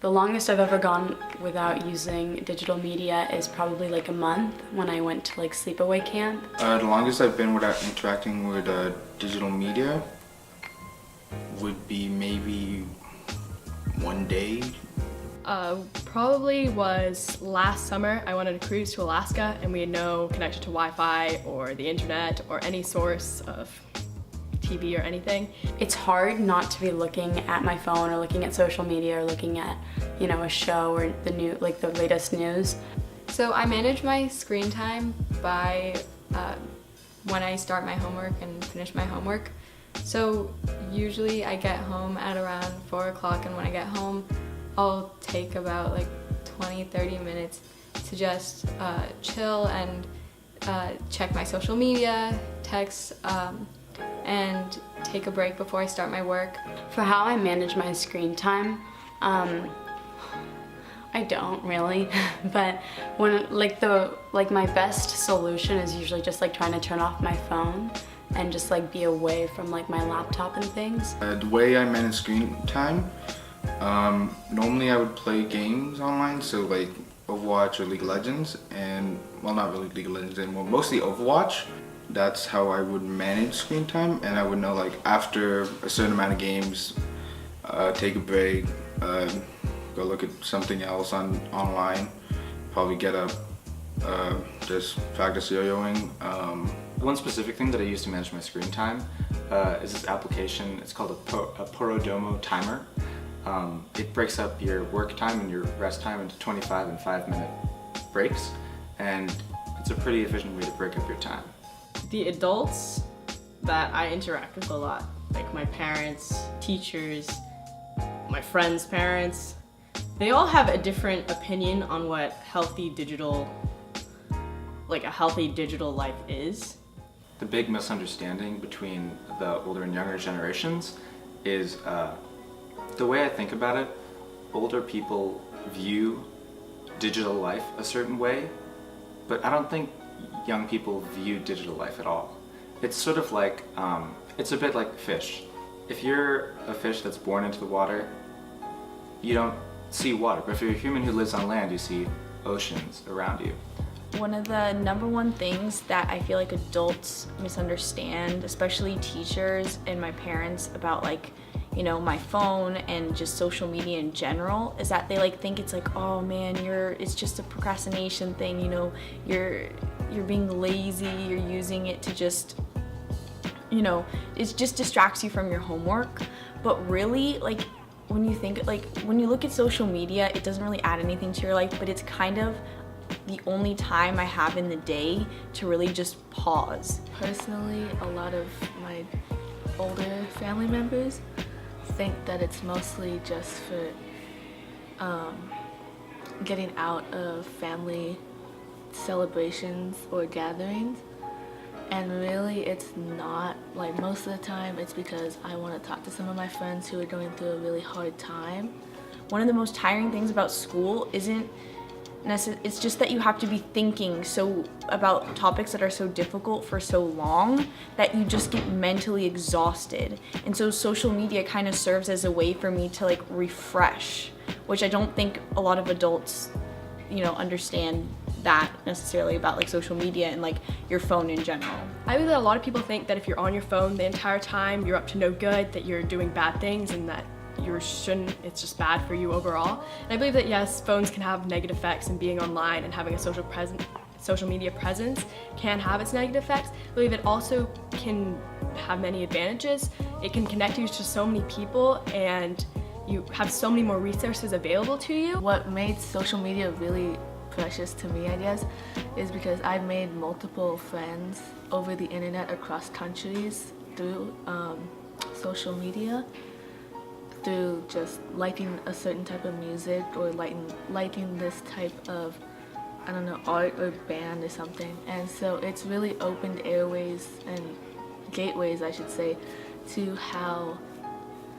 The longest I've ever gone without using digital media is probably like a month when I went to like sleepaway camp. The longest I've been without interacting with digital media would be maybe 1 day. Probably was last summer. I went on a cruise to Alaska and we had no connection to Wi-Fi or the internet or any source of TV or anything. It's hard not to be looking at my phone or looking at social media or looking at, you know, a show or the latest news. So I manage my screen time by when I start my homework and finish my homework. So usually I get home at around 4 o'clock, and when I get home I'll take about like 20-30 minutes to just chill and check my social media, text, and take a break before I start my work. For how I manage my screen time, I don't really, but when my best solution is usually just like trying to turn off my phone and just like be away from like my laptop and things. The way I manage screen time, normally I would play games online, so like Overwatch or League of Legends, and well, not really League of Legends anymore, mostly Overwatch. That's how I would manage screen time, and I would know like after a certain amount of games, take a break, go look at something else online, probably get up, just practice yo-yoing. One specific thing that I use to manage my screen time is this application. It's called a Porodomo timer. It breaks up your work time and your rest time into 25 and 5-minute breaks, and it's a pretty efficient way to break up your time. The adults that I interact with a lot, like my parents, teachers, my friends' parents, they all have a different opinion on what a healthy digital life is. The big misunderstanding between the older and younger generations is the way I think about it. Older people view digital life a certain way, but I don't think young people view digital life at all. It's sort of like, it's a bit like fish. If you're a fish that's born into the water, you don't see water. But if you're a human who lives on land, you see oceans around you. One of the number one things that I feel like adults misunderstand, especially teachers and my parents, about like, you know, my phone and just social media in general, is that they like think it's like, oh man, it's just a procrastination thing, you know, you're being lazy, you're using it to just, you know, it just distracts you from your homework. But really, like, when you look at social media, it doesn't really add anything to your life, but it's kind of the only time I have in the day to really just pause. Personally, a lot of my older family members think that it's mostly just for getting out of family celebrations or gatherings, and really it's not. Like, most of the time it's because I want to talk to some of my friends who are going through a really hard time. One of the most tiring things about school it's just that you have to be thinking about topics that are so difficult for so long that you just get mentally exhausted. And so social media kind of serves as a way for me to like refresh, which I don't think a lot of adults, you know, understand that necessarily about like social media and like your phone in general. I believe that a lot of people think that if you're on your phone the entire time, you're up to no good, that you're doing bad things, and that it's just bad for you overall. And I believe that yes, phones can have negative effects, and being online and having a social media presence can have its negative effects. I believe it also can have many advantages. It can connect you to so many people, and you have so many more resources available to you. What made social media really precious to me, I guess, is because I've made multiple friends over the internet across countries through social media, through just liking a certain type of music or liking this type of, I don't know, art or band or something. And so it's really opened airways and gateways, I should say, to how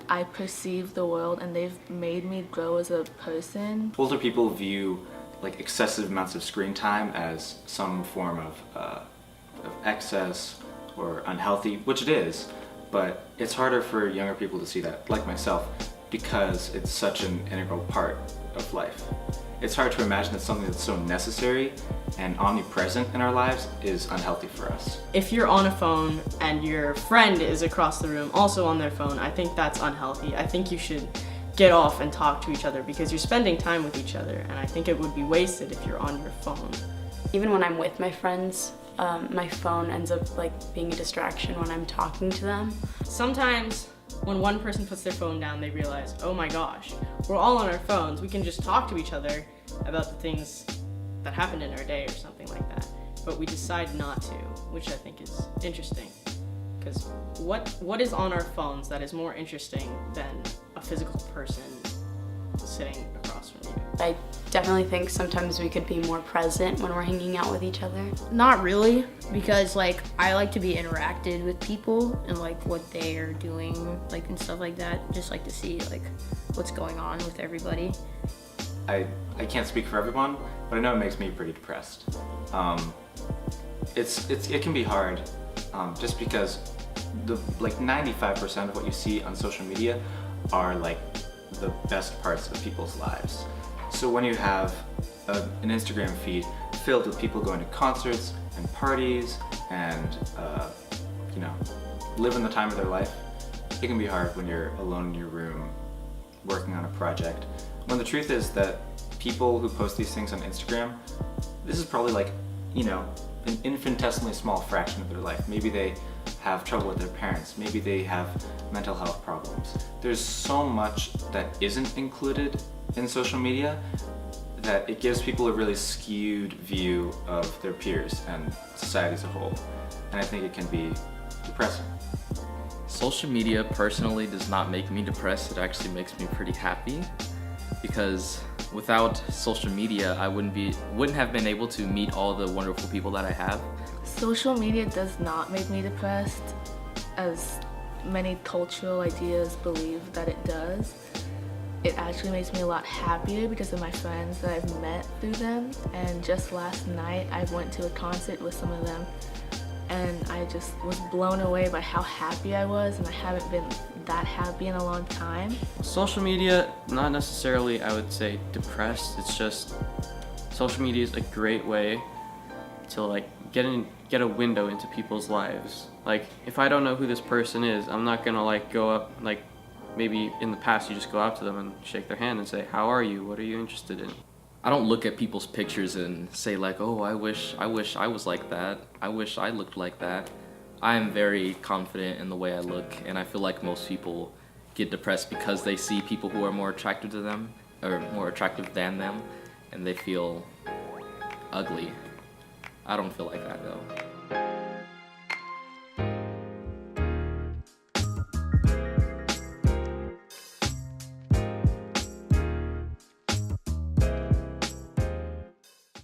I perceive the world, and they've made me grow as a person. Older people view like excessive amounts of screen time as some form of excess or unhealthy, which it is, but it's harder for younger people to see that, like myself. because it's such an integral part of life. It's hard to imagine that something that's so necessary and omnipresent in our lives is unhealthy for us. If you're on a phone and your friend is across the room also on their phone, I think that's unhealthy. I think you should get off and talk to each other because you're spending time with each other, and I think it would be wasted if you're on your phone. Even when I'm with my friends, my phone ends up like being a distraction when I'm talking to them. Sometimes when one person puts their phone down, they realize, oh my gosh, we're all on our phones. We can just talk to each other about the things that happened in our day or something like that. But we decide not to, which I think is interesting. Because what is on our phones that is more interesting than a physical person sitting across from you? I definitely think sometimes we could be more present when we're hanging out with each other. Not really, because like I like to be interacted with people and like what they are doing, like and stuff like that. Just like to see like what's going on with everybody. I can't speak for everyone, but I know it makes me pretty depressed. It can be hard, just because the like 95% of what you see on social media are like the best parts of people's lives. So when you have an Instagram feed filled with people going to concerts and parties and living the time of their life, it can be hard when you're alone in your room working on a project. When the truth is that people who post these things on Instagram, this is probably like, an infinitesimally small fraction of their life. Maybe they have trouble with their parents. Maybe they have mental health problems. There's so much that isn't included in social media that it gives people a really skewed view of their peers and society as a whole. And I think it can be depressing. Social media personally does not make me depressed. It actually makes me pretty happy, because without social media, I wouldn't have been able to meet all the wonderful people that I have. Social media does not make me depressed, as many cultural ideas believe that it does. It actually makes me a lot happier because of my friends that I've met through them. And just last night, I went to a concert with some of them, and I just was blown away by how happy I was, and I haven't been that happy in a long time. Social media, not necessarily, I would say, depressed. It's just, social media is a great way to like get a window into people's lives. Like, if I don't know who this person is, I'm not gonna like go up, like maybe in the past you just go up to them and shake their hand and say, how are you? What are you interested in? I don't look at people's pictures and say like, oh, I wish I was like that. I wish I looked like that. I am very confident in the way I look, and I feel like most people get depressed because they see people who are more attractive to them or more attractive than them, and they feel ugly. I don't feel like that though.